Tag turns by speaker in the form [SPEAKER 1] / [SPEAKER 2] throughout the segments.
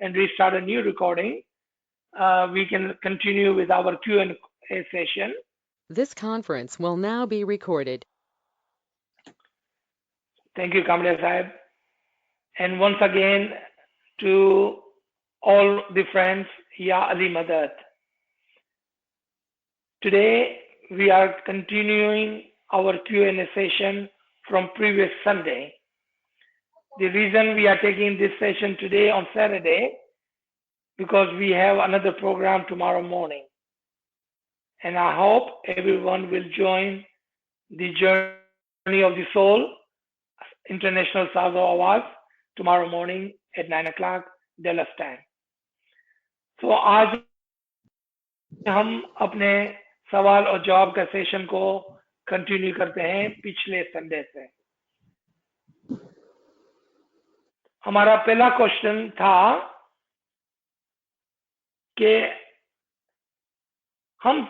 [SPEAKER 1] and restart a new recording, we can continue with our Q&A session.
[SPEAKER 2] This conference will now be recorded.
[SPEAKER 1] Thank you, Kamlesh Sahib. And once again, to all the friends, Ya Ali Madad. Today, we are continuing our Q&A session from previous Sunday. The reason we are taking this session today on Saturday, because we have another program tomorrow morning. And I hope everyone will join the Journey of the Soul, International Saaz Awaz, tomorrow morning at 9 o'clock Dallas time. So आज हम अपने सवाल और जवाब का session को continue करते हैं पिछले संडे से। हमारा पहला क्वेश्चन था कि हम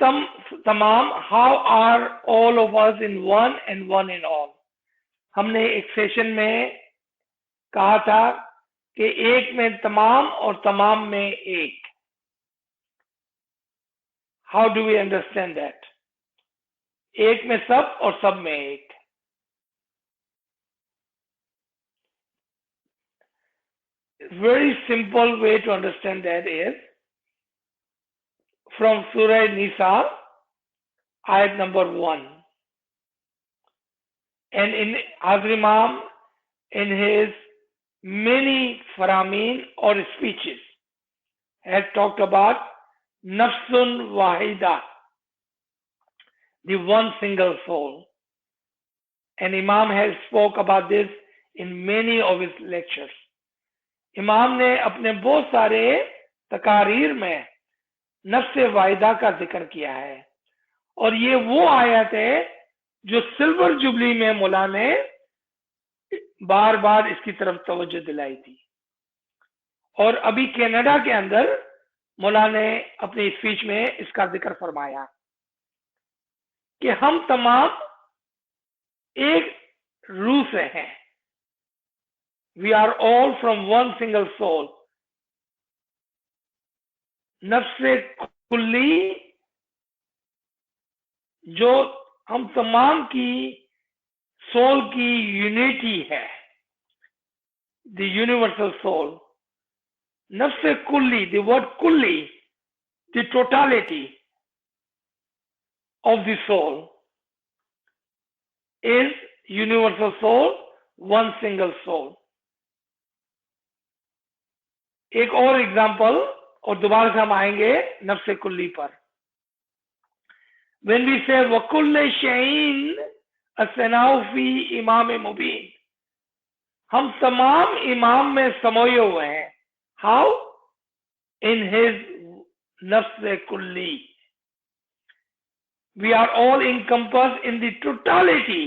[SPEAKER 1] तमाम how are all of us in one and one in all. हमने एक सेशन में कहा था कि एक में तमाम और तमाम में एक। How do we understand that? एक में सब और सब में एक। Very simple way to understand that is from Surah Nisa, ayat number 1. And in Hazrat Imam, in his many farameen or speeches, has talked about Nafsun Wahida, the one single soul. And Imam has spoke about this in many of his lectures. इमाम ने अपने बहुत सारे तकारीर में नफ्स वाहिदा का जिक्र किया है और ये वो आयत है जो सिल्वर जुबली में मौला ने बार बार इसकी तरफ तवज्जो दिलाई थी। और अभी कनाडा के अंदर मौला ने अपनी स्पीच में इसका जिक्र फरमाया कि हम तमाम एक रूह से हैं। We are all from one single soul. नफ्से कुल्ली जो हम तमाम की सोल की यूनिटी है, the universal soul. नफ्से कुल्ली, the word kulli, the totality of the soul is universal soul, one single soul. एक और एग्जांपल और दोबारा से हम आएंगे नफ्से कुल्ली पर। When we say वकुल्ले शहीन असनाउ फी इमाम मुबीन, हम तमाम इमाम में समोए हुए हैं। How? In his नफ्से कुल्ली. We are all encompassed in the totality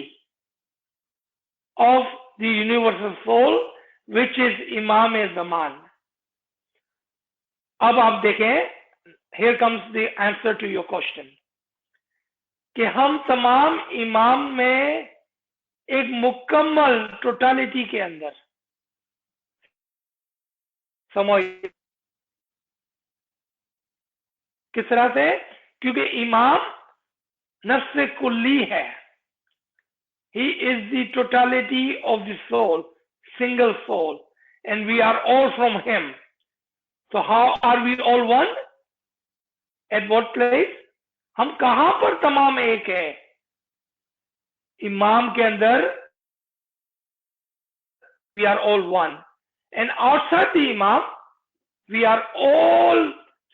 [SPEAKER 1] of the universal soul, which is Imam Zaman. अब आप देखें, here comes the answer to your question, कि हम तमाम इमाम में एक मुकम्मल टोटालिटी के अंदर समझ। किस तरह से? क्योंकि इमाम नफ्स कुल्ली है। He is the totality of the soul, single soul, and we are all from him. So how are we all one? At what place? हम कहां पर तमाम एक है? इमाम के अंदर we are all one, and outside the imam we are all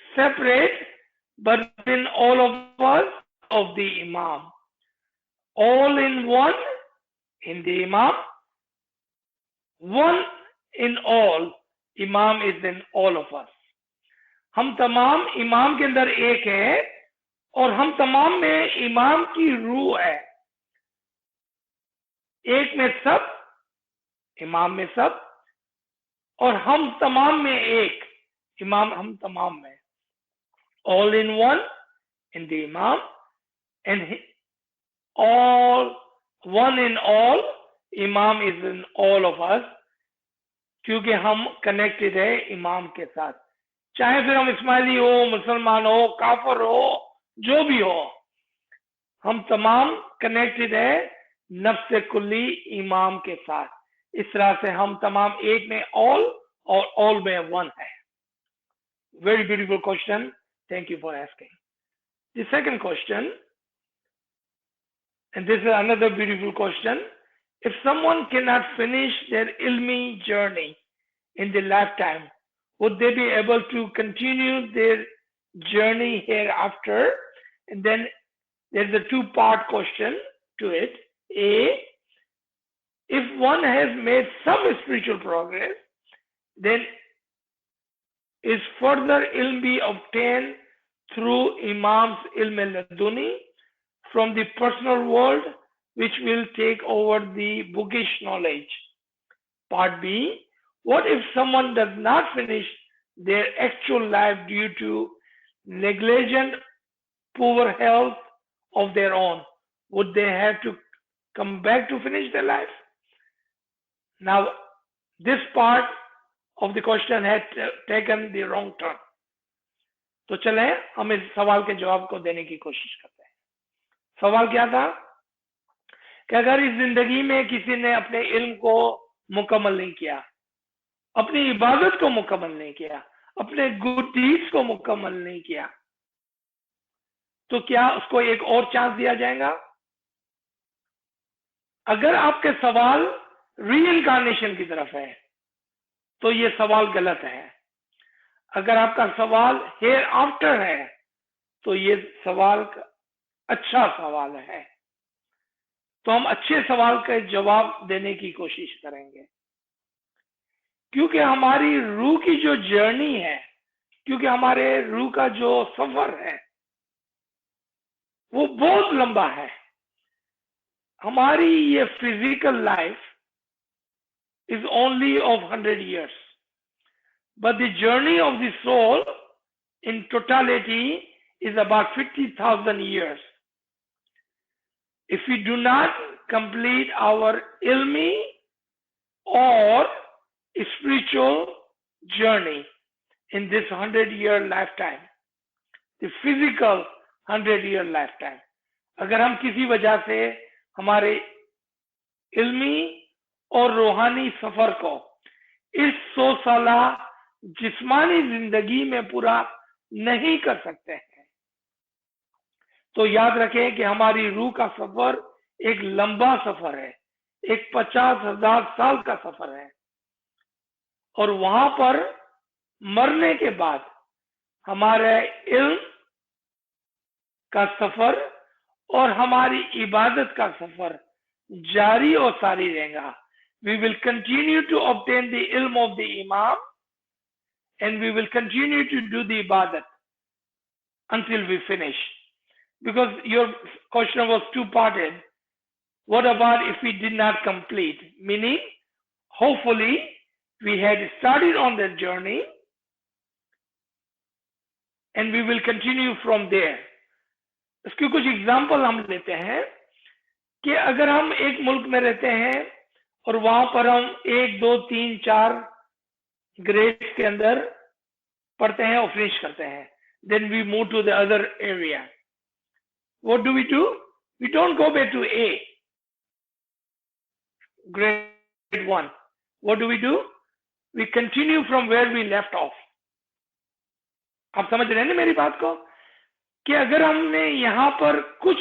[SPEAKER 1] separate, but within all of us of the imam, all in one in the imam, one in all. इमाम इज इन ऑल ऑफ अस। हम तमाम इमाम के अंदर एक है और हम तमाम में इमाम की रूह है। एक में सब, इमाम में सब, और हम तमाम में एक, इमाम हम तमाम में। All in one in the इमाम and all one in all, इमाम is in all of us. क्योंकि हम कनेक्टेड है इमाम के साथ, चाहे फिर हम इस्माइली हो, मुसलमान हो, काफर हो, जो भी हो, हम तमाम कनेक्टेड है नफ्स कुल्ली इमाम के साथ। इस तरह से हम तमाम एक में ऑल और ऑल में वन है। Very beautiful question, thank you for asking. The second question, and this is another beautiful question. If someone cannot finish their ilmi journey in their lifetime, would they be able to continue their journey hereafter? And then there's a two-part question to it. A, if one has made some spiritual progress, then is further ilm be obtained through Imam's ilm al-laduni from the personal world, which will take over the bookish knowledge? Part B, what if someone does not finish their actual life due to negligent, poor health of their own? Would they have to come back to finish their life? Now, this part of the question had taken the wrong turn. तो चलें हम इस सवाल के जवाब को देने की कोशिश करते हैं। सवाल क्या था कि अगर इस जिंदगी में किसी ने अपने इल्म को मुकम्मल नहीं किया, अपनी इबादत को मुकम्मल नहीं किया, अपने गुड डीड्स को मुकम्मल नहीं किया, तो क्या उसको एक और चांस दिया जाएगा? अगर आपके सवाल रीइंकार्नेशन की तरफ है तो ये सवाल गलत है। अगर आपका सवाल हेयर आफ्टर है तो ये सवाल अच्छा सवाल है। तो हम अच्छे सवाल का जवाब देने की कोशिश करेंगे, क्योंकि हमारी रूह की जो जर्नी है, क्योंकि हमारे रूह का जो सफर है वो बहुत लंबा है। हमारी ये physical life is only of 100 years, but the journey of the soul in totality is about 50,000 years. If we do not complete our ilmi or spiritual journey in this 100-year lifetime, the physical 100-year lifetime, अगर हम किसी वजह से हमारे इल्मी और रूहानी सफर को इस 100 साला जिस्मानी जिंदगी में पूरा नहीं कर सकते हैं, तो याद रखें कि हमारी रूह का सफर एक लंबा सफर है, एक 50,000 साल का सफर है। और वहां पर मरने के बाद हमारे इल्म का सफर और हमारी इबादत का सफर जारी और सारी रहेगा। We will continue to obtain the ilm of the Imam and we will continue to do the ibadat until we finish. Because your question was two-parted. What about if we did not complete? Meaning, hopefully, we had started on that journey and we will continue from there. इसके कुछ example हम लेते हैं कि अगर हम एक मुल्क में रहते हैं और वहां पर हम 1, 2, 3, 4 ग्रेड्स के अंदर पढ़ते हैं और फिनिश करते हैं, then we move to the other area. What do? We don't go back to A, grade 1. What do? We continue from where we left off. आप समझ रहे हैं ना मेरी बात को, कि अगर हमने यहाँ पर कुछ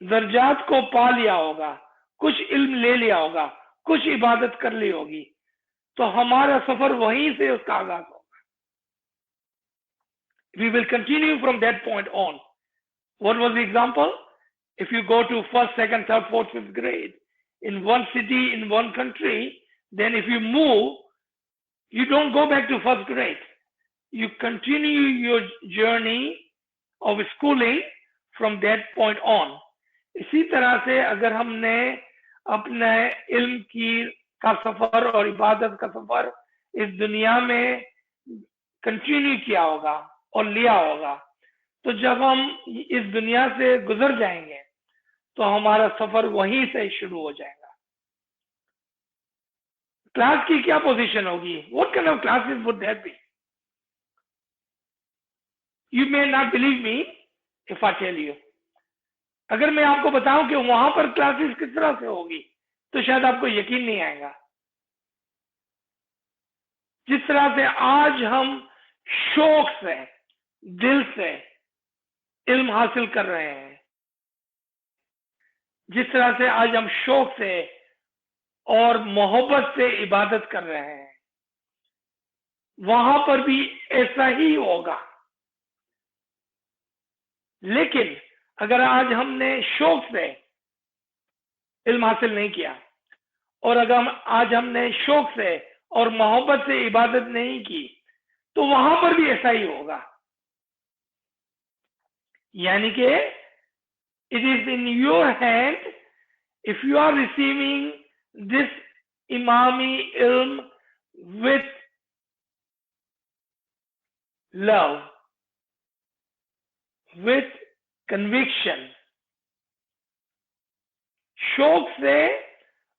[SPEAKER 1] दर्जात को पा लिया होगा, कुछ इल्म ले लिया होगा, कुछ इबादत कर ली होगी, तो हमारा सफर वहीं से उसका आगाज होगा। We will continue from that point on. What was the example? If you go to 1st, 2nd, 3rd, 4th, 5th grade in one city, in one country, then if you move, you don't go back to 1st grade. You continue your journey of schooling from that point on. इसी तरह से अगर हमने अपने इल्म का सफर और इबादत का सफर इस दुनिया में कंटिन्यू किया होगा और लिया होगा, तो जब हम इस दुनिया से गुजर जाएंगे तो हमारा सफर वहीं से शुरू हो जाएगा। क्लास की क्या पोजीशन होगी? What kind of classes would that be? You may not believe me if I tell you. अगर मैं आपको बताऊं कि वहां पर क्लासेस किस तरह से होगी तो शायद आपको यकीन नहीं आएगा। जिस तरह से आज हम शौक से, दिल से इल्म हासिल कर रहे हैं, जिस तरह से आज हम शौक से और मोहब्बत से इबादत कर रहे हैं, वहां पर भी ऐसा ही होगा। लेकिन अगर आज हमने शौक से इल्म हासिल नहीं किया और अगर आज हमने शौक से और मोहब्बत से इबादत नहीं की तो वहां पर भी ऐसा ही होगा। यानी कि it is in your hand if you are receiving this imami ilm with love, with conviction, शौक से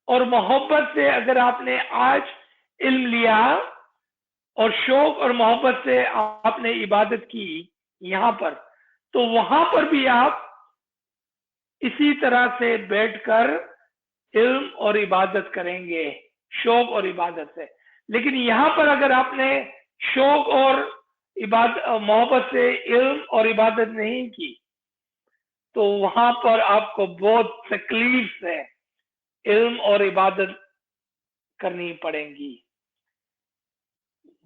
[SPEAKER 1] और मोहब्बत से अगर आपने आज इल्म लिया और शौक और मोहब्बत से आपने इबादत की यहां पर, तो वहां पर भी आप इसी तरह से बैठकर इल्म और इबादत करेंगे, शौक और इबादत से। लेकिन यहां पर अगर आपने शौक और मोहब्बत से इल्म और इबादत नहीं की तो वहां पर आपको बहुत तकलीफ से इल्म और इबादत करनी पड़ेगी।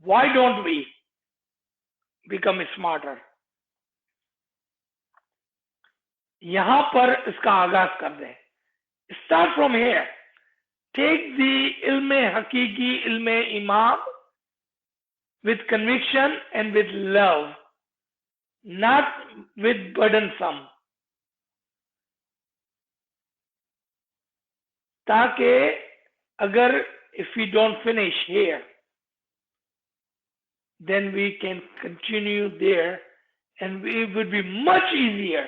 [SPEAKER 1] Why don't we become smarter? यहां पर इसका आगाज कर दें। Start from here. Take the ilm hakiki, ilm imam with conviction and with love, not with burdensome. ताकि अगर if we don't finish here, then we can continue there and it would be much easier,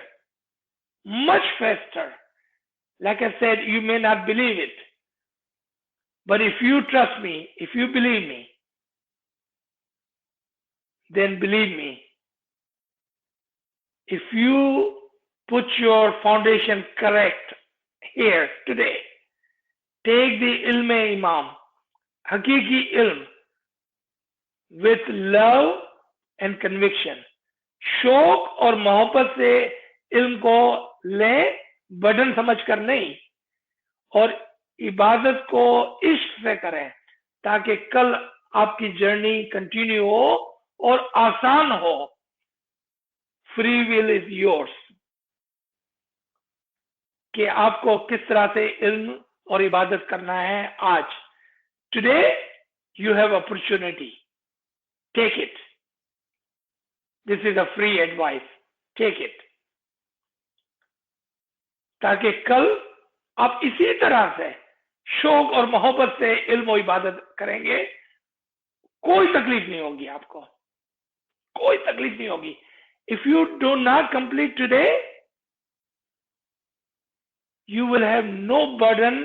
[SPEAKER 1] much faster. Like I said, you may not believe it, but if you trust me, if you believe me, then believe me, if you put your foundation correct here today, take the ilm imam, hakiki ilm, with love and conviction, शौक और मोहब्बत से इल्म को लें, burden समझकर नहीं, और इबादत को इश्क से करें ताकि कल आपकी जर्नी कंटिन्यू हो और आसान हो। फ्री विल इज योर्स, कि आपको किस तरह से इल्म और इबादत करना है आज। Today you have opportunity, take it. This is a free advice, take it, ताकि कल आप इसी तरह से शौक और मोहब्बत से इल्म और इबादत करेंगे। कोई तकलीफ नहीं होगी आपको, कोई तकलीफ नहीं होगी। If you do not complete today, you will have no burden,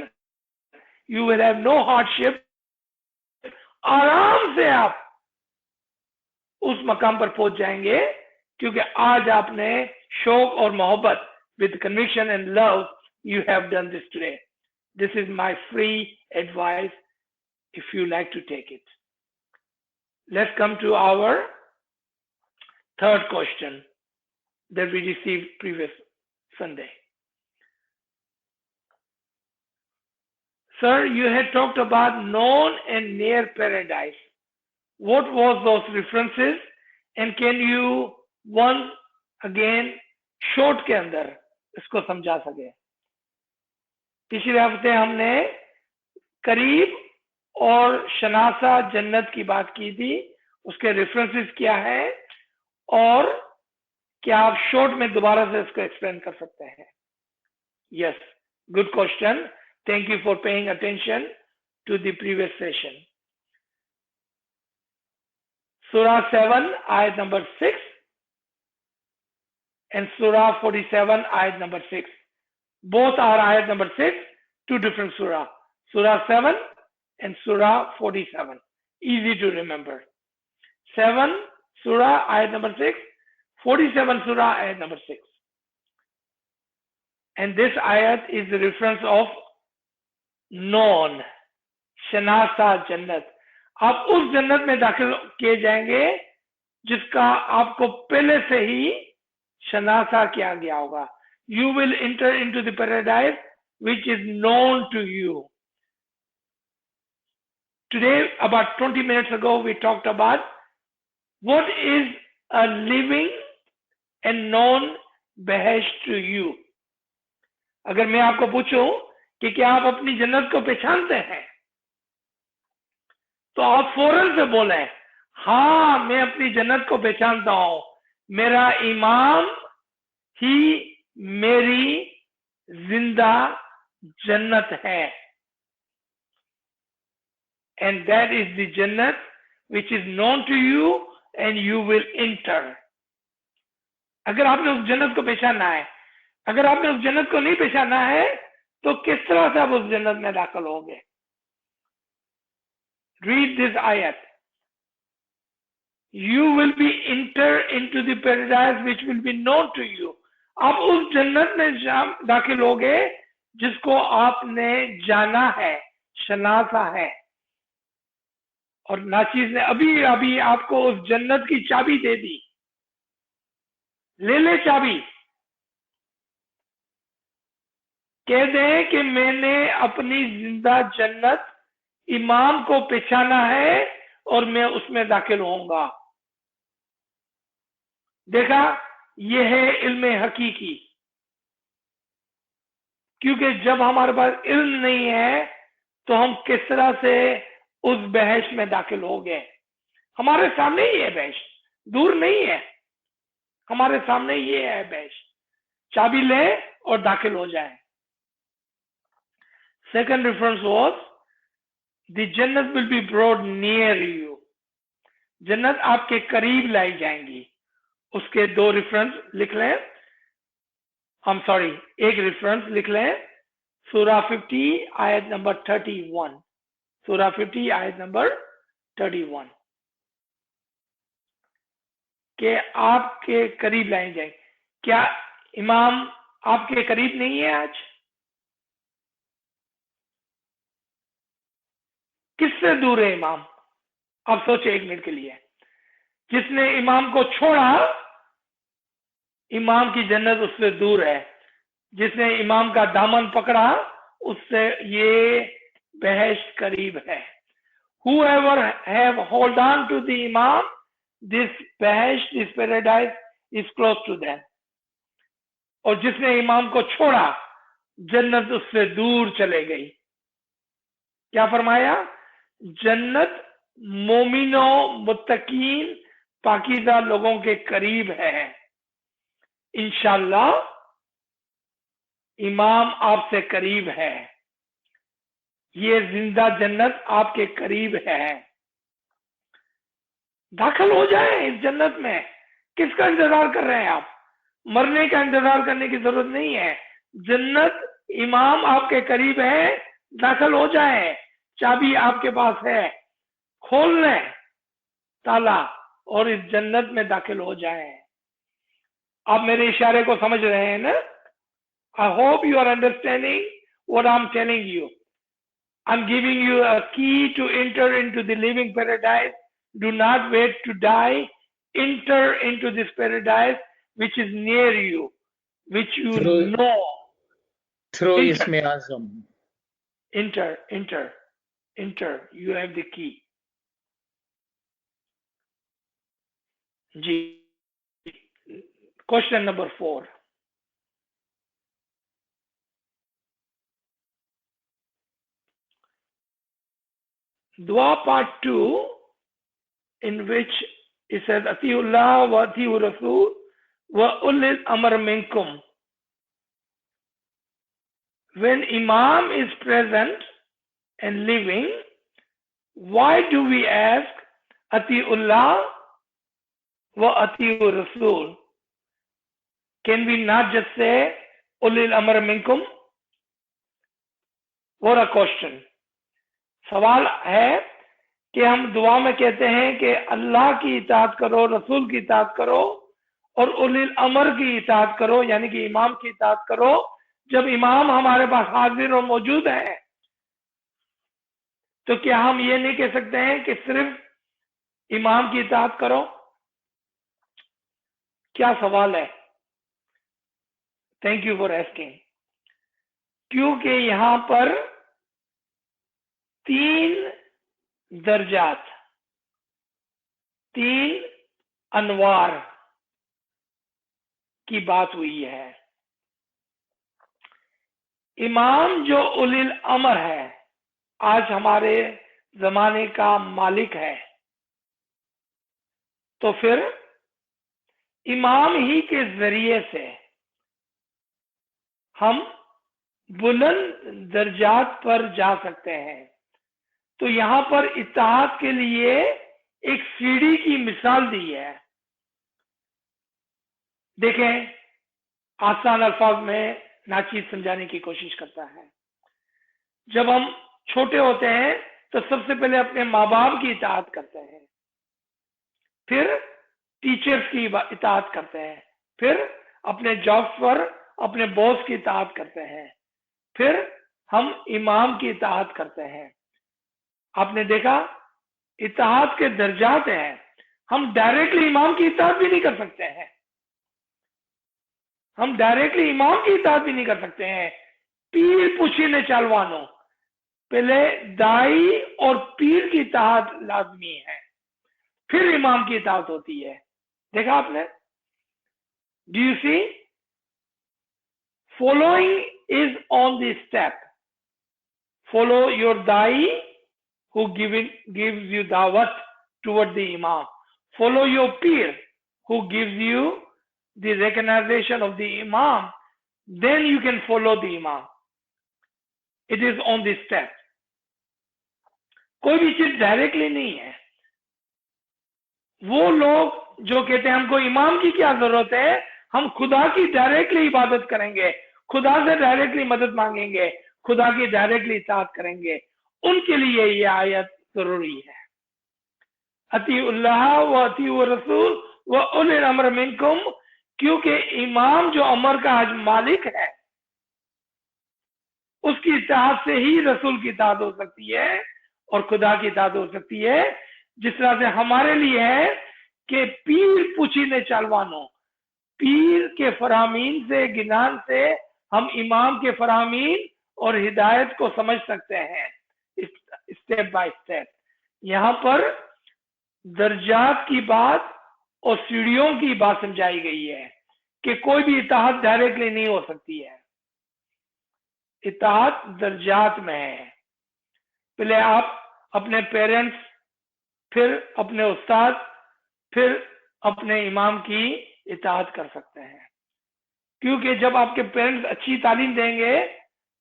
[SPEAKER 1] you will have no hardship. आराम से आप उस मकाम पर पहुंच जाएंगे क्योंकि आज आपने शौक और मोहब्बत with conviction and love you have done this today. This is my free advice if you like to take it. Let's come to our third question that we received previous Sunday. Sir, you had talked about known and near paradise. What was those references? And can you once again short के अंदर इसको समझा सके? पिछले हफ्ते हमने करीब और शनासा जन्नत की बात की थी, उसके रेफरेंसेस क्या है और क्या आप शॉर्ट में दोबारा से इसको एक्सप्लेन कर सकते हैं? Yes, good question. Thank you for paying attention to the previous session. Surah 7, ayat number 6 and Surah 47, ayat number 6. Both are ayat number 6, two different surah. Surah 7 and Surah 47. Easy to remember. 7 Surah ayat number 6, 47 Surah ayat number 6. And this ayat is the reference of known, शनासा जन्नत. आप उस जन्नत में दाखिल किए जाएंगे जिसका आपको पहले से ही शनासा किया गया होगा. You will enter into the paradise which is known to you. Today, about 20 minutes ago, we talked about what is a living and known behest to you. अगर मैं आपको पूछूं कि क्या आप अपनी जन्नत को पहचानते हैं, तो आप फौरन से बोलें, हाँ मैं अपनी जन्नत को पहचानता हूं, मेरा इमाम ही मेरी जिंदा जन्नत है. And that is the jannat which is known to you and you will enter. अगर आपने उस जन्नत को पहचाना है, अगर आपने उस जन्नत को नहीं पहचाना है, तो किस तरह से आप उस जन्नत में दाखिल होंगे? Read this ayat. You will be enter into the paradise which will be known to you. आप उस जन्नत में दाखिल होगे जिसको आपने जाना है, शनासा है. और नाचीज ने अभी अभी आपको उस जन्नत की चाबी दे दी. ले ले चाबी. कह दे कि मैंने अपनी जिंदा जन्नत इमाम को पहचाना है और मैं उसमें दाखिल होऊंगा. देखा, यह है इल्म हकीकी. क्योंकि जब हमारे पास इल्म नहीं है तो हम किस तरह से उस बहस में दाखिल हो गए. हमारे सामने ही है बहस, दूर नहीं है, हमारे सामने ये है बहस. चाबी ले और दाखिल हो जाए. सेकंड रेफरेंस वाज द जन्नत will be brought near you. जन्नत आपके करीब लाई जाएंगी. उसके दो रेफरेंस लिख लें. एक रेफरेंस लिख लें. सूरा 50 आयत नंबर 31. सूरा 50 आयत नंबर 31 के आपके करीब लाई जाए. क्या इमाम आपके करीब नहीं है आज? किससे दूर है इमाम? आप सोचे एक मिनट के लिए. जिसने इमाम को छोड़ा, इमाम की जन्नत उससे दूर है. जिसने इमाम का दामन पकड़ा, उससे ये बहश्त करीब है. Whoever have hold on to the imam, this behest, this paradise is close to them. और जिसने इमाम को छोड़ा, जन्नत उससे दूर चले गई. क्या फरमाया? जन्नत मोमिनों, मुत्तकीन, पाकीज़ा लोगों के करीब है. इंशाअल्लाह इमाम आपसे करीब है. ये जिंदा जन्नत आपके करीब है. दाखिल हो जाए इस जन्नत में. किसका इंतजार कर रहे हैं आप? मरने का इंतजार करने की जरूरत नहीं है. जन्नत इमाम आपके करीब है. दाखिल हो जाए. चाबी आपके पास है. खोल लें ताला और इस जन्नत में दाखिल हो जाए. आप मेरे इशारे को समझ रहे हैं ना? I hope you are understanding what I'm telling you. I'm giving you a key to enter into the living paradise. Do not wait to die. Enter into this paradise which is near you, which you know.
[SPEAKER 3] Through Isme Azam.
[SPEAKER 1] Enter. You have the key. Ji. Question number 4. Dua part 2, in which it says, Atiullah wa atiur Rasul wa ulil amr minkum. When Imam is present and living, why do we ask Atiullah wa atiur Rasul? Can we not just say ulil amr minkum? What a question. सवाल है कि हम दुआ में कहते हैं कि अल्लाह की इताअत करो, रसूल की इताअत करो और उलिल अमर की इताअत करो, यानी कि इमाम की इताअत करो, जब इमाम हमारे पास हाजिर और मौजूद है। तो क्या हम ये नहीं कह सकते हैं कि सिर्फ इमाम की इताअत करो? क्या सवाल है? Thank you for asking. क्योंकि यहां पर 3 दर्जात, 3 अनवार की बात हुई है। इमाम जो उलिल अमर है, आज हमारे जमाने का मालिक है, तो फिर इमाम ही के जरिए से हम बुलंद दर्जात पर जा सकते हैं। तो यहां पर इत्तेहाद के लिए एक सीढ़ी की मिसाल दी है। देखें, आसान अल्फाज में नाचीज समझाने की कोशिश करता है। जब हम छोटे होते हैं तो सबसे पहले अपने माँ बाप की इताअत करते हैं, फिर टीचर्स की इताअत करते हैं, फिर अपने जॉब्स पर अपने बॉस की इताअत करते हैं, फिर हम इमाम की इताअत करते हैं। आपने देखा, इताअत के दर्जात हैं। हम डायरेक्टली इमाम की इताअत भी नहीं कर सकते हैं, हम डायरेक्टली इमाम की इताअत भी नहीं कर सकते हैं। पीर पुशीने चालवानो, पहले दाई और पीर की इताअत लाजमी है, फिर इमाम की इताअत होती है। देखा आपने? Do you see? Following is on the step. Follow your दाई who gives you dawat toward the imam. Follow your peer who gives you the recognition of the imam. Then you can follow the imam. It is on the step. कोई भी चीज directly नहीं है। वो लोग जो कहते हैं हमको इमाम की क्या जरूरत है, हम खुदा की डायरेक्टली इबादत करेंगे, खुदा से डायरेक्टली मदद मांगेंगे, खुदा की डायरेक्टली इताअत करेंगे, उनके लिए ये आयत जरूरी है। अतीउल्लाह व अतीउ रसूल व उलिल अम्र मिनकुम, क्योंकि इमाम जो अमर का आज मालिक है, उसकी इताअत से ही रसूल की इताअत हो सकती है और खुदा की इताअत हो सकती है। जिस तरह से हमारे लिए है कि पीर पूछीने चालवानो, पीर के फरामीन से, गिनान से हम इमाम के फरामीन और हिदायत को समझ सकते हैं स्टेप बाय स्टेप। यहां पर दर्जात की बात और सीढ़ियों की बात समझाई गई है कि कोई भी इताअत डायरेक्टली नहीं हो सकती है, इताअत दर्जात में है। पहले आप अपने पेरेंट्स, फिर अपने उस्ताद, फिर अपने इमाम की इताअत कर सकते हैं। क्योंकि जब आपके पेरेंट्स अच्छी तालीम देंगे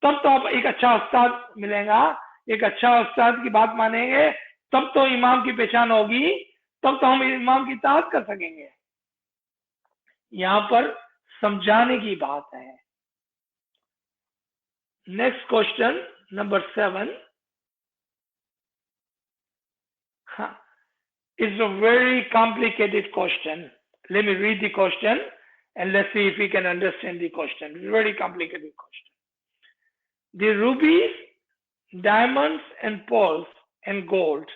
[SPEAKER 1] तब तो आप एक अच्छा उस्ताद मिलेगा, एक अच्छा उस्ताद की बात मानेंगे, तब तो इमाम की पहचान होगी, तब तो हम इमाम की इताअत कर सकेंगे। यहां पर समझाने की बात है। Next question number 7 is a very complicated question. Let me read the question and let's see if we can understand the question. It's a very complicated question. The rubies, diamonds and pearls and gold,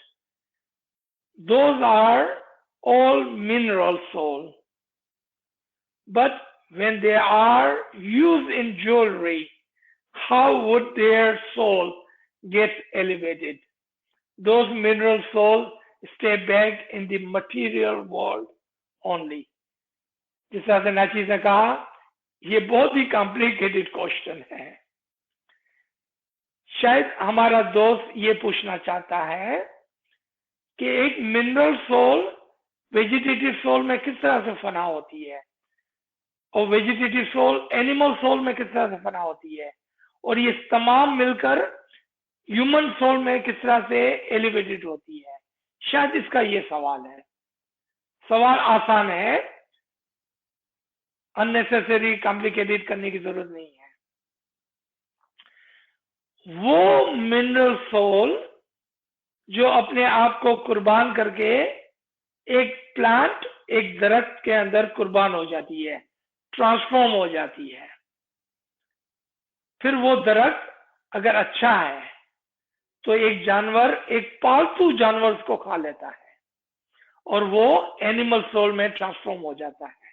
[SPEAKER 1] those are all mineral soul. But when they are used in jewelry, how would their soul get elevated? Those mineral souls stay back in the material world only. जिस तरह से नाचीज ने कहा, ये बहुत ही complicated question है। शायद हमारा दोस्त ये पूछना चाहता है कि एक मिनरल सोल वेजिटेटिव सोल में किस तरह से फना होती है और वेजिटेटिव सोल एनिमल सोल में किस तरह से फना होती है, और ये तमाम मिलकर ह्यूमन सोल में किस तरह से एलिवेटेड होती है। शायद इसका ये सवाल है। सवाल आसान है, अननेसेसरी कॉम्प्लिकेटेड करने की जरूरत नहीं है। वो मिनरल सोल जो अपने आप को कुर्बान करके एक प्लांट, एक दरख्त के अंदर कुर्बान हो जाती है, ट्रांसफॉर्म हो जाती है। फिर वो दरख्त अगर अच्छा है तो एक जानवर, एक पालतू जानवर उसको खा लेता है और वो एनिमल सोल में ट्रांसफॉर्म हो जाता है।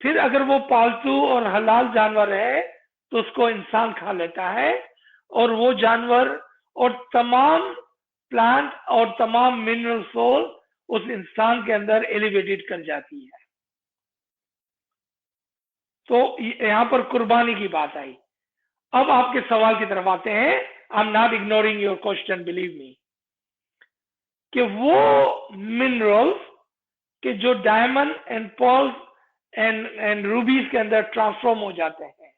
[SPEAKER 1] फिर अगर वो पालतू और हलाल जानवर है तो उसको इंसान खा लेता है और वो जानवर और तमाम प्लांट और तमाम मिनरल सोल उस इंसान के अंदर एलिवेटेड कर जाती है। तो यहां पर कुर्बानी की बात आई। अब आपके सवाल की तरफ आते हैं। I am not ignoring your question, believe me, कि वो मिनरल्स के जो डायमंड एंड पर्ल्स एंड रूबीज के अंदर ट्रांसफॉर्म हो जाते हैं,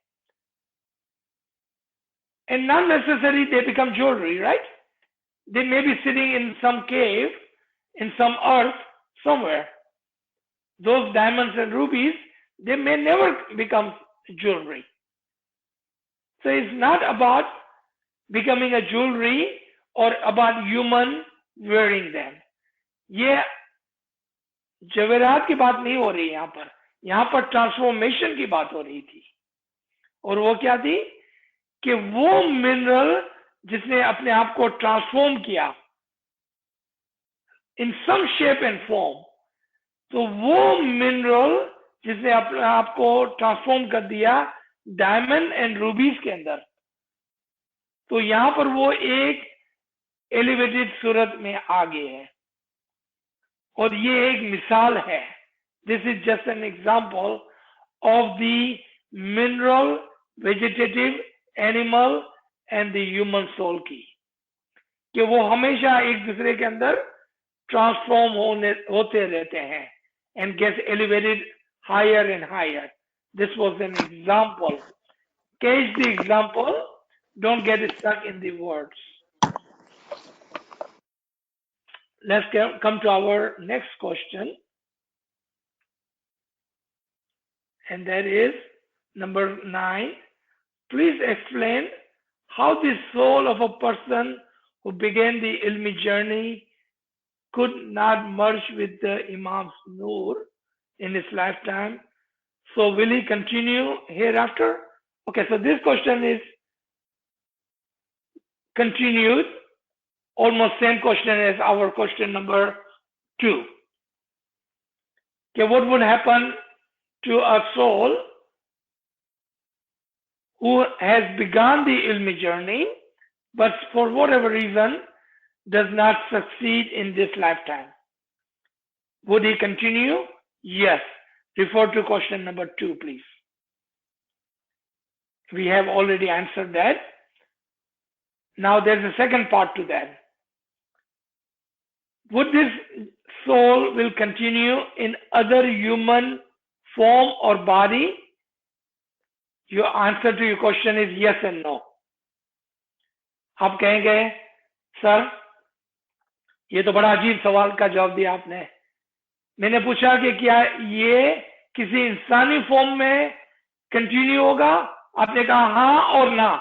[SPEAKER 1] and not necessary they become jewellery, right? They may be sitting in some cave, in some earth, somewhere. Those diamonds and rubies, they may never become jewelry. So it's not about becoming a jewelry or about human wearing them. ये जवेरात की बात नहीं हो रही यहाँ पर transformation की बात हो रही थी। और वो क्या थी कि वो मिनरल जिसने अपने आप को ट्रांसफॉर्म किया इन सम शेप एंड फॉर्म, तो वो मिनरल जिसने अपने आप को ट्रांसफॉर्म कर दिया डायमंड एंड रूबीज के अंदर, तो यहां पर वो एक एलिवेटेड सूरत में आ गए हैं। और ये एक मिसाल है, this is just an example of the mineral, vegetative, animal and the human soul की, कि वो हमेशा एक दूसरे के अंदर ट्रांसफॉर्म होते रहते हैं and get elevated higher and higher. This was an example. Catch the example, don't get stuck in the words. Let's come to our next question, and that is number 9. Please explain how the soul of a person who began the ilmi journey could not merge with the Imam's Noor in his lifetime. So will he continue hereafter? Okay, so this question is continued, almost same question as our question number 2. Okay, what would happen to a soul who has begun the ilmi journey, but for whatever reason does not succeed in this lifetime? Would he continue? Yes. Refer to question number 2, please. We have already answered that. Now there's a second part to that. Would this soul will continue in other human form or body? Your answer to your question is yes and no. आप कहेंगे sir ये तो बड़ा अजीब सवाल का जवाब दिया आपने। मैंने पूछा कि क्या ये किसी इंसानी फॉर्म में कंटिन्यू होगा, आपने कहा हाँ और ना,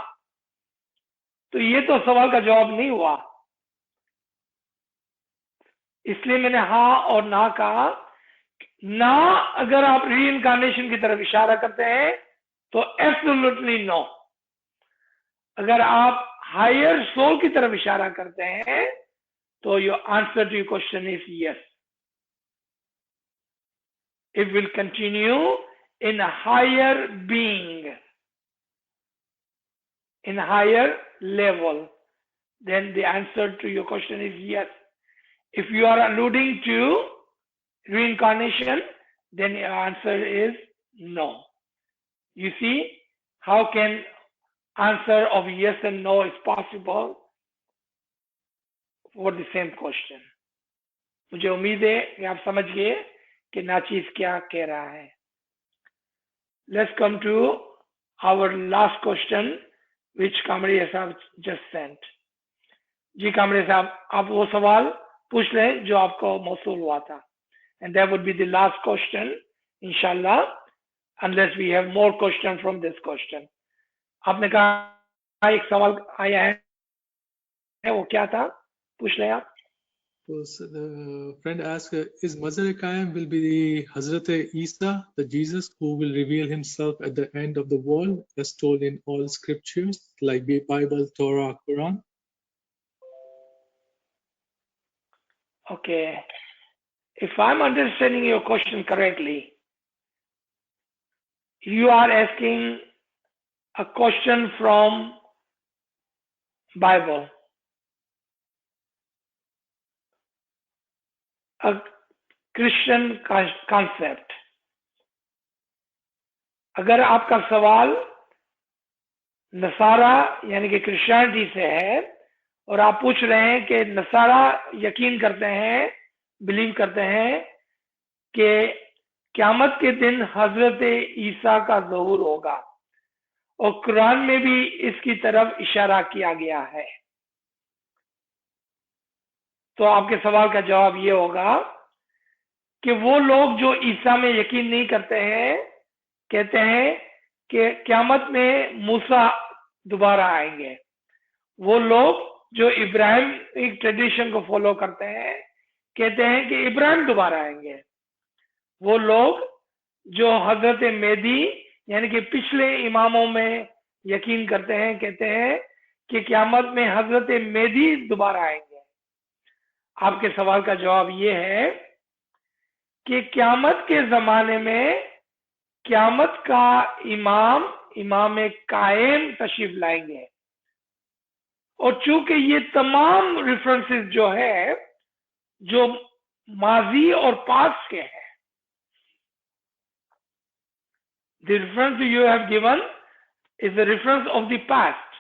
[SPEAKER 1] तो ये तो सवाल का जवाब नहीं हुआ। इसलिए मैंने हाँ और ना कहा। ना अगर आप रीइंकार्नेशन की तरफ इशारा करते हैं तो एब्सोल्युटली नो। अगर आप हायर सोल की तरफ इशारा करते हैं तो your answer to your question is yes. It will continue in a higher being, in a higher level. Then the answer to your question is yes. If you are alluding to reincarnation, then your answer is no. You see how can answer of yes and no is possible for the same question. मुझे उम्मीद है कि आप समझ गए कि नाचीज क्या कह रहा है। Let's come to our last question which Kamadia साहब just sent. जी कामड़िया साहब, आप वो सवाल पूछ लें जो आपको मौसूल हुआ था, and that would be the last question inshallah, unless we have more question from this question. आपने कहा एक सवाल आया है, वो क्या था? पूछ लें आप।
[SPEAKER 4] So the friend asked, is Mazar Qaim will be the Hazrat Isa, the Jesus who will reveal himself at the end of the world, as told in all scriptures like the Bible, Torah, Quran?
[SPEAKER 1] Okay. If I'm understanding your question correctly, you are asking a question from Bible, a Christian concept. अगर आपका सवाल नसारा यानी कि Christianity से है और आप पूछ रहे हैं कि नसारा यकीन करते हैं, बिलीव करते हैं कि क़यामत के दिन हजरत ईसा का ज़हूर होगा और कुरान में भी इसकी तरफ इशारा किया गया है, तो आपके सवाल का जवाब ये होगा कि वो लोग जो ईसा में यकीन नहीं करते हैं कहते हैं कि क़यामत में मूसा दोबारा आएंगे। वो लोग जो इब्राहिम एक ट्रेडिशन को फॉलो करते हैं कहते हैं कि इब्राहिम दोबारा आएंगे। वो लोग जो हजरत मेहदी यानी कि पिछले इमामों में यकीन करते हैं कहते हैं कि क़यामत में हजरत मेहदी दोबारा आएंगे। आपके सवाल का जवाब ये है कि क़यामत के जमाने में क़यामत का इमाम कायम तशरीफ लाएंगे और चूंकि ये तमाम रेफरेंसेस जो है जो माजी और पास्ट के हैं, the reference you have given is the reference of the past.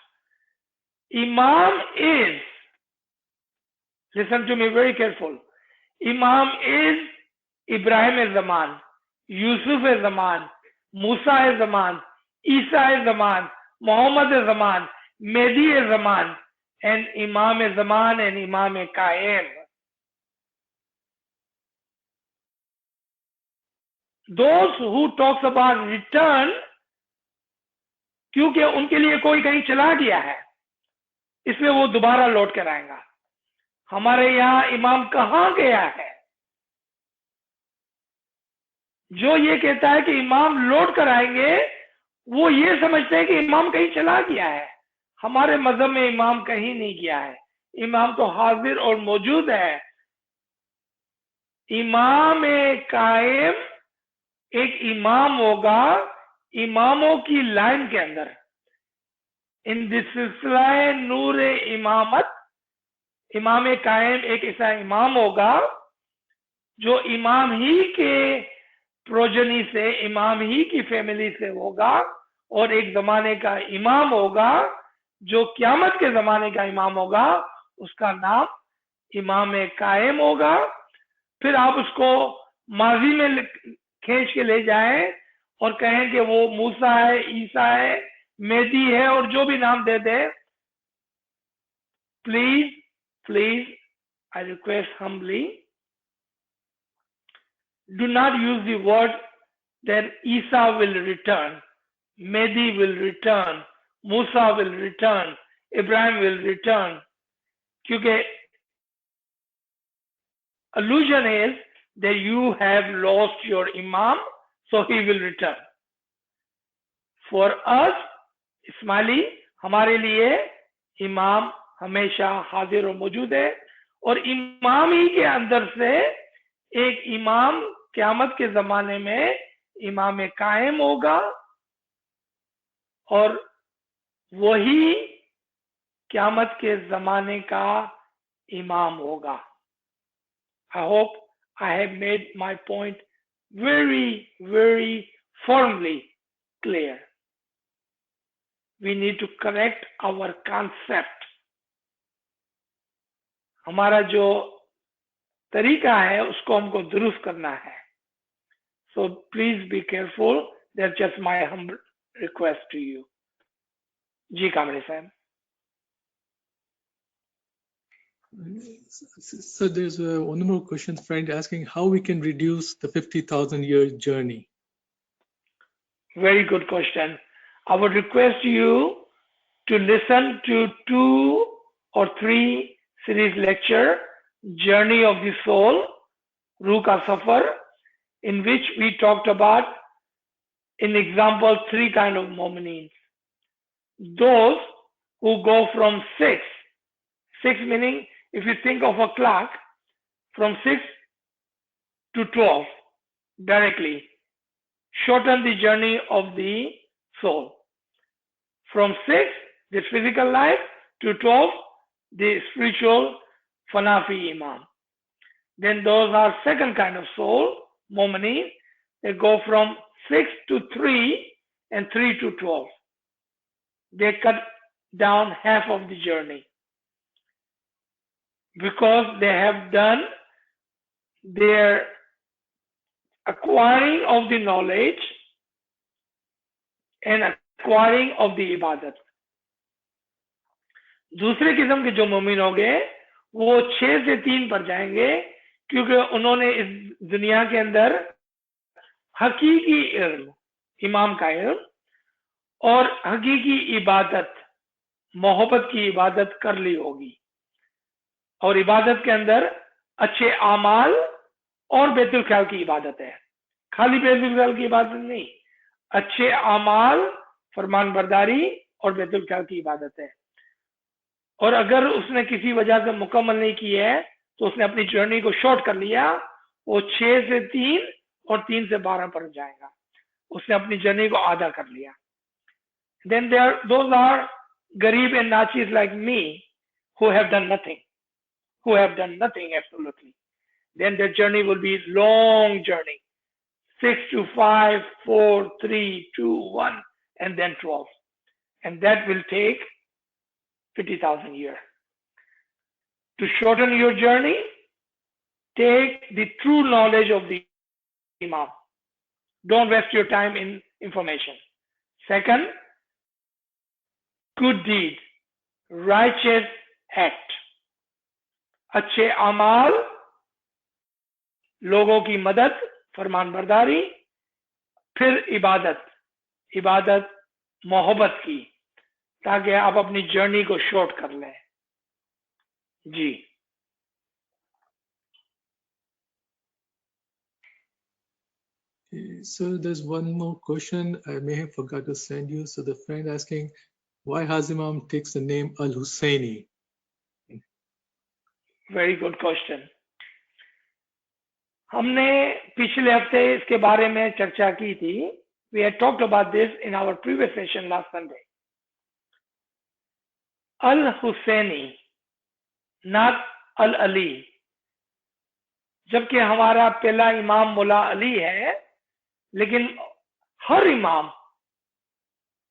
[SPEAKER 1] Imam is, listen to me very careful, Imam is Ibrahim Zaman, Yusuf Zaman, Musa Zaman, Isa Zaman, Muhammad Zaman, Mehdi Zaman, and Imam Zaman and Imam Qaim. Those who talks about return, क्योंकि उनके लिए कोई कहीं चला गया है इसलिए वो दोबारा लौट कर आएगा। हमारे यहाँ इमाम कहाँ गया है? जो ये कहता है कि इमाम लौट कर आएंगे वो ये समझते हैं कि इमाम कहीं चला गया है। हमारे मजहब में इमाम कहीं नहीं गया है, इमाम तो हाजिर और मौजूद है। इमाम कायम एक इमाम होगा इमामों की लाइन के अंदर। इन दिस सिलसिला नूर इमामत इमाम कायम एक ऐसा इमाम होगा जो इमाम ही के प्रोजनी से, इमाम ही की फैमिली से होगा और एक जमाने का इमाम होगा जो क़यामत के जमाने का इमाम होगा, उसका नाम इमाम कायम होगा। फिर आप उसको माजी में खींच के ले जाएं और कहें कि वो मूसा है, ईसा है, मेहदी है और जो भी नाम दे दे। Please I request humbly, do not use the word that Isa will return, Mehdi will return, Musa will return, Ibrahim will return, क्योंकि allusion is that you have lost your Imam, so he will return. For us, Ismaili, हमारे लिए इमाम हमेशा हाजिर और मौजूद है और इमाम ही के अंदर से एक इमाम क़यामत के जमाने में इमाम कायम होगा और वही क़यामत के जमाने का इमाम होगा। I hope I have made my point very, very firmly clear. We need to correct our concept. हमारा जो तरीका है उसको हमको दुरुस्त करना है। So please be careful. That's just my humble request to you. जी कामरे साहब।
[SPEAKER 4] So there's one more question, friend, asking how we can reduce the 50,000 year journey.
[SPEAKER 1] Very good question. I would request you to listen to 2 or 3 series lecture, Journey of the Soul, Ruh Ka Safar, in which we talked about, in example, three kind of mu'mineen. Those who go from six meaning if you think of a clock, from 6 to 12 directly, shorten the journey of the soul. From 6, the physical life, to 12, the spiritual fanafi imam. Then those are second kind of soul, mu'mineen. They go from 6 to 3 and 3 to 12. They cut down half of the journey because they have done their acquiring of the knowledge and acquiring of the ibadat. दूसरे किस्म के जो मोमिन होंगे वो 6 से 3 पर जाएंगे क्योंकि उन्होंने इस दुनिया के अंदर हकीकी इल्म, इमाम का इल्म और हकीकी इबादत, मोहब्बत की इबादत कर ली होगी। और इबादत के अंदर अच्छे आमाल और बैतुल ख्याल की इबादत है, खाली बैतुल ख्याल की इबादत नहीं, अच्छे आमाल, फरमान बरदारी और बैतुल ख्याल की इबादत है। और अगर उसने किसी वजह से मुकम्मल नहीं की है तो उसने अपनी जर्नी को शॉर्ट कर लिया, वो 6 से 3 और 3 से 12 पर जाएगा, उसने अपनी जर्नी को आधा कर लिया। Then those are गरीब and nachis like me who have done nothing, absolutely. Then their journey will be long journey, 6 to 5, 4, 3, 2, 1, and then 12, and that will take 50,000 years. To shorten your journey, take the true knowledge of the Imam. Don't waste your time in information. Second, good deed, righteous act, अच्छे अमाल, लोगों की मदद, फरमान बरदारी, फिर इबादत मोहब्बत की, ताकि आप अपनी जर्नी को शॉर्ट कर लें। जी
[SPEAKER 4] So there's one more question I may have forgot to send you. So the friend asking, why Hazimam takes the name Al-Husseini?
[SPEAKER 1] Very good question. हमने पिछले हफ्ते इसके बारे में चर्चा की थी। We had talked about this in our previous session last Sunday. Al-Husseini, not Al-Ali. जबकि हमारा पहला इमाम मौला अली है, लेकिन हर इमाम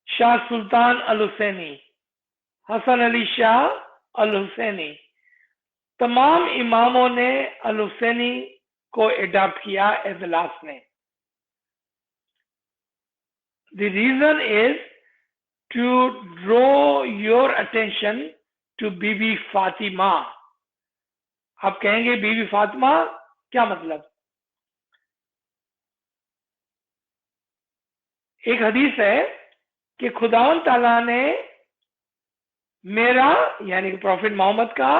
[SPEAKER 1] शाह सुल्तान अल-हुसैनी, हसन अली शाह अल-हुसैनी, तमाम इमामों ने अल-हुसैनी को एडॉप्ट किया as the last name. The reason is to draw your attention to Bibi Fatima. आप कहेंगे बीबी फातिमा क्या मतलब? एक हदीस है कि खुदावंद ताला ने मेरा यानी कि प्रॉफिट मोहम्मद का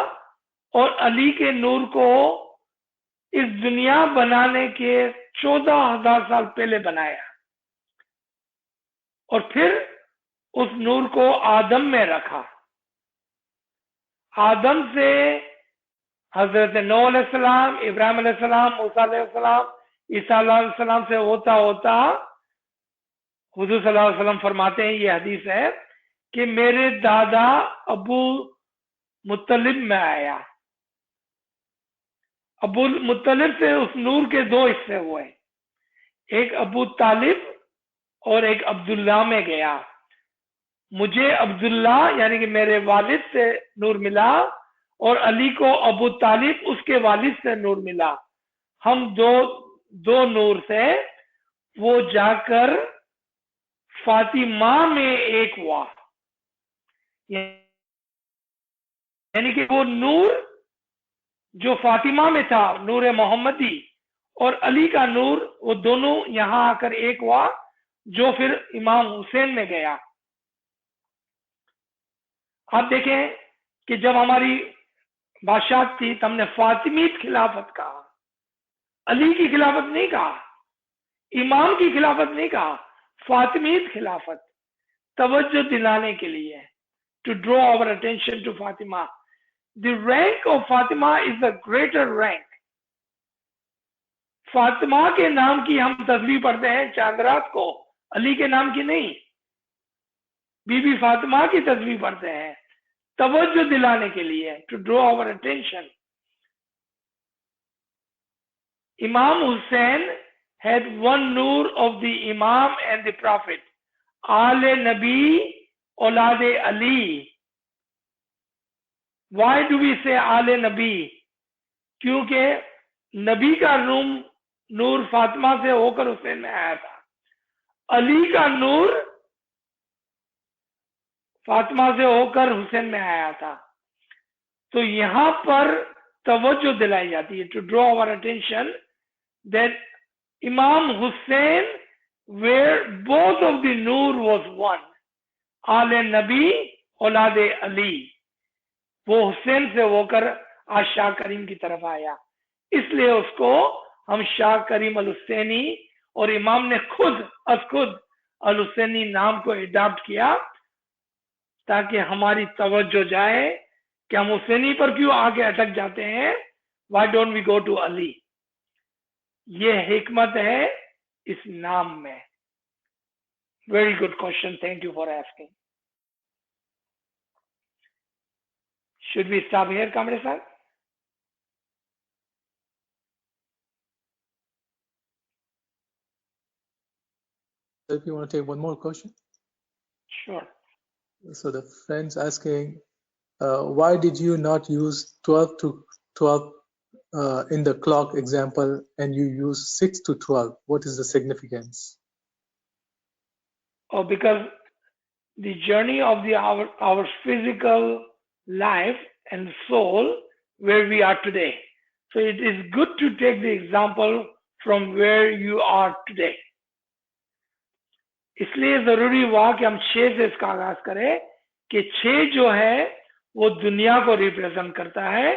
[SPEAKER 1] और अली के नूर को इस दुनिया बनाने के 14,000 साल पहले बनाया और फिर उस नूर को आदम में रखा। आदम से हजरत नूह अलैहिस्सलाम, इब्राहिम अलैहिस्सलाम, मूसा अलैहिस्सलाम, ईसा अलैहिस्सलाम से होता होता हुजूर सल्लल्लाहु अलैहि वसल्लम फरमाते हैं, ये हदीस है कि मेरे दादा अबू मुत्तलिब में आया। अबू मुत्तलिब से उस नूर के 2 हिस्से हुए, एक अबू तालिब और एक अब्दुल्ला में गया। मुझे अब्दुल्ला यानी कि मेरे वालिद से नूर मिला और अली को अबू तालिब उसके वालिद से नूर मिला। हम दो नूर से वो जाकर फातिमा में एक हुआ, यानी कि वो नूर जो फातिमा में था, नूर मोहम्मदी, और अली का नूर, वो दोनों यहां आकर एक हुआ, जो फिर इमाम हुसैन में गया। आप देखें कि जब हमारी बादशाह थी, तो हमने फातिमीद खिलाफत कहा, अली की खिलाफत नहीं कहा, इमाम की खिलाफत नहीं कहा, फातिमीद खिलाफत, तवज्जो दिलाने के लिए, to draw our attention to Fatima. The rank of Fatima is a greater rank. Fatima के नाम की हम तस्बीह पढ़ते हैं चांद रात को, अली के नाम की नहीं। बीबी फातिमा की तस्बीह पढ़ते हैं तवज्जो दिलाने के लिए, to draw our attention. Imam Hussein had one nur of the Imam and the Prophet. Aale Nabi Aulade Ali. Why do we say Aale Nabi? क्योंकि नबी का नूर फातिमा से होकर हुसैन में आया था, अली का नूर फातिमा से होकर हुसैन में आया था। तो यहां पर तवज्जो दिलाई जाती है, to draw our attention that इमाम Hussain where both of the नूर वाज वन, आले नबी औलादे अली, वो हुसैन से होकर आज शाह करीम की तरफ आया, इसलिए उसको हम शाह करीम अल हुसैनी, और इमाम ने खुद अल हुसैनी नाम को अडॉप्ट किया ताकि हमारी तवज्जो जाए कि हम हुसैनी पर क्यों आगे अटक जाते हैं, why don't we go to Ali. ये हिकमत है इस नाम में। Very good question, thank you for asking. Should we stop here कामरे साहब?
[SPEAKER 4] If you want to take one more question.
[SPEAKER 1] Sure.
[SPEAKER 4] So the friend's asking, why did you not use 12 to 12 in the clock example and you use 6 to 12? What is the significance?
[SPEAKER 1] Oh, because the journey of our physical life and soul where we are today. So it is good to take the example from where you are today. इसलिए जरूरी हुआ कि हम 6 से इसका आगाज करें कि 6 जो है वो दुनिया को रिप्रेजेंट करता है,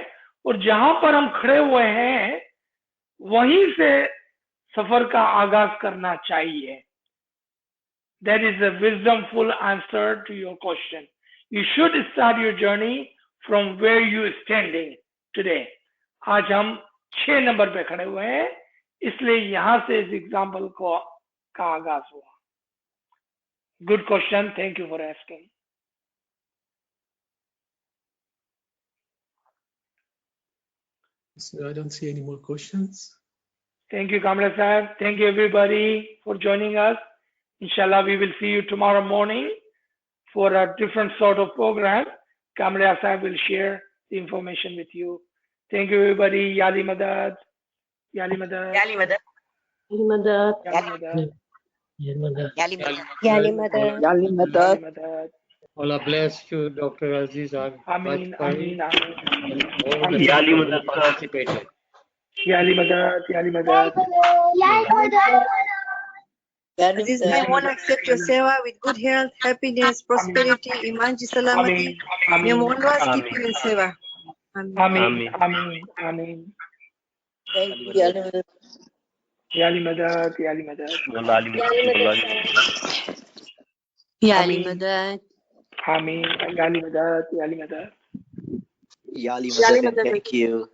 [SPEAKER 1] और जहां पर हम खड़े हुए हैं वहीं से सफर का आगाज करना चाहिए। That is a wisdomful answer to your question. You should start your journey from where you are standing today. आज हम 6 नंबर पे खड़े हुए हैं, इसलिए यहां से इस एग्जाम्पल का आगाज हुआ। Good question. Thank you for asking.
[SPEAKER 4] So I don't see any more questions.
[SPEAKER 1] Thank you, Kamra Sahib. Thank you, everybody, for joining us. Inshallah, we will see you tomorrow morning for a different sort of program. Kamra Sahib will share the information with you. Thank you, everybody. Yali Madad. Yali Madad.
[SPEAKER 5] Yali Madad.
[SPEAKER 6] Yali Madad.
[SPEAKER 1] Yali Madad.
[SPEAKER 5] Yali Madad.
[SPEAKER 6] Yali Madad.
[SPEAKER 5] Yali
[SPEAKER 1] Yali Madad.
[SPEAKER 3] Allah bless you, Dr. Aziz
[SPEAKER 1] Ameen,
[SPEAKER 3] Rajpari,
[SPEAKER 1] ameen, ameen.
[SPEAKER 3] and all the
[SPEAKER 1] Yali
[SPEAKER 3] people who participated.
[SPEAKER 1] Yali Madad. Yali Madad.
[SPEAKER 5] Aziz bhai, want to accept your seva with good health, happiness, prosperity, iman ki salamati. May always keep you in seva.
[SPEAKER 1] Ameen, ameen, ameen.
[SPEAKER 5] Thank you, Yali Madad.
[SPEAKER 1] Yali Madad. Yali Madad.
[SPEAKER 6] Yali Madad.
[SPEAKER 1] Ameen. Yali Madad. Yali Madad.
[SPEAKER 7] Yali Madad, thank you.